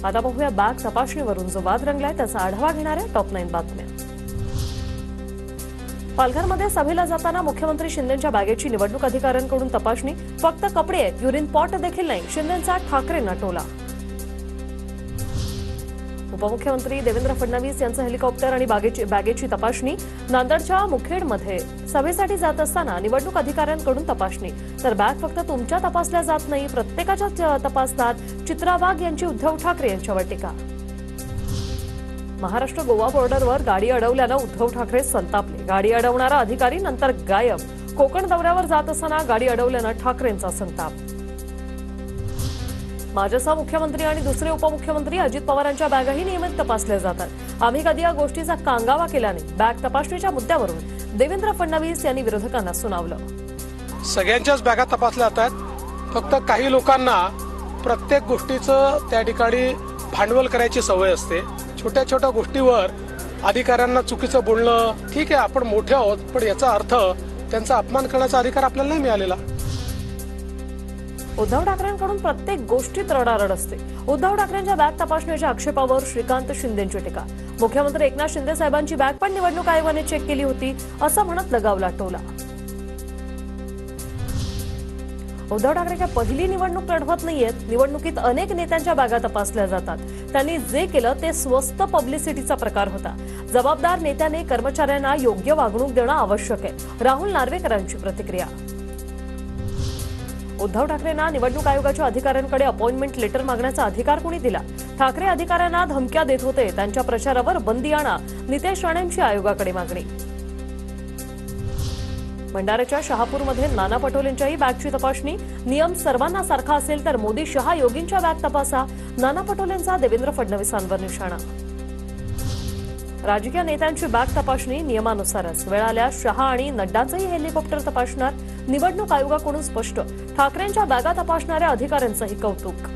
आता पाहूया बॅग तपासणीवरून जो वाद रंगलाय त्याचा आढावा घेणाऱ्या टॉप 9 बातम्या। पालघरमध्ये सभेला जाताना मुख्यमंत्री शिंदेंच्या बॅगेची निवडणूक अधिकाऱ्यांकडून तपासणी। फक्त कपडे आहेत, युरिन पॉट देखील नाही, शिंदेंचा ठाकरेंना टोला। उपमुख्यमंत्री देवेंद्र फडणवीस यांचं हेलिकॉप्टर आणि बॅगेची तपासणी। नांदेडच्या मुखेडमध्ये सभेसाठी जात असताना निवडणूक अधिकाऱ्यांकडून तपासणी। तर बॅग फक्त तुमच्या तपासल्या जात नाही, प्रत्येकाच्या तपासतात। चित्रा वाघ यांची उद्धव ठाकरे यांच्यावर टीका। महाराष्ट्र गोवा बॉर्डरवर गाडी अडवल्यानं उद्धव ठाकरे संतापले। गाडी अडवणारा अधिकारी नंतर गायब। कोकण दौऱ्यावर जात असताना गाडी अडवल्यानं ठाकरेंचा संताप। माझ्यासह मुख्यमंत्री आणि दुसरे उपमुख्यमंत्री अजित पवारांच्या बॅगही नियमित तपासल्या जातात। आम्ही कधी या गोष्टीचा कांगावा केला नाही। बॅग तपासणीच्या मुद्द्यावरून देवेंद्र फडणवीस यांनी विरोधकांना सुनावलं। सगळ्यांच्याच बॅगा तपासल्या जातात। फक्त काही लोकांना प्रत्येक गोष्टीचं त्या ठिकाणी भांडवल करायची सवय असते। छोट्या छोट्या गोष्टीवर अधिकाऱ्यांना चुकीचं बोलणं, ठीक आहे आपण मोठे आहोत, पण याचा अर्थ त्यांचा अपमान करण्याचा अधिकार आपल्याला नाही मिळालेला। उद्धव ठाकरेंकडून प्रत्येक गोष्टीत रडारड असते। उद्धव ठाकरेंच्या बॅग तपासणीच्या आक्षेपावर श्रीकांत शिंदेंची टीका। मुख्यमंत्री एकनाथ शिंदे साहेबांची बॅग पण निवडणूक आयोगाने चेक केली होती असं म्हणत लगावला टोला। उद्धव ठाकरे काय पहिली निवडणूक लढवत नाहीयेत। निवडणुकीत अनेक नेत्यांच्या बॅगा तपासल्या जातात। त्यांनी जे केलं ते स्वस्त पब्लिसिटीचा प्रकार होता। जबाबदार नेत्याने कर्मचाऱ्यांना योग्य वागणूक देणं आवश्यक आहे। राहुल नार्वेकरांची प्रतिक्रिया। उद्धव ठाकरेंना निवडणूक आयोगाच्या अधिकाऱ्यांकडे अपॉइंटमेंट लेटर मागण्याचा अधिकार कोणी दिला? ठाकरे अधिकाऱ्यांना धमक्या देत होते, त्यांच्या प्रचारावर बंदी आणा, नितेश राणेंची आयोगाकडे मागणी। भंडाऱ्याच्या शहापूरमध्ये नाना पटोलेंच्याही बॅगची तपासणी। नियम सर्वांना सारखा असेल तर मोदी शहा योगींच्या बॅग तपासा। नाना पटोलेंचा देवेंद्र फडणवीसांवर निशाणा। राजकीय नेत्यांची बॅग तपासणी नियमानुसारच। वेळ आल्यास शहा आणि नड्डांचंही हेलिकॉप्टर तपासणार। निवडणूक आयोगाकडून स्पष्ट। ठाकरेंच्या बॅगा तपासणाऱ्या अधिकाऱ्यांचंही कौतुक।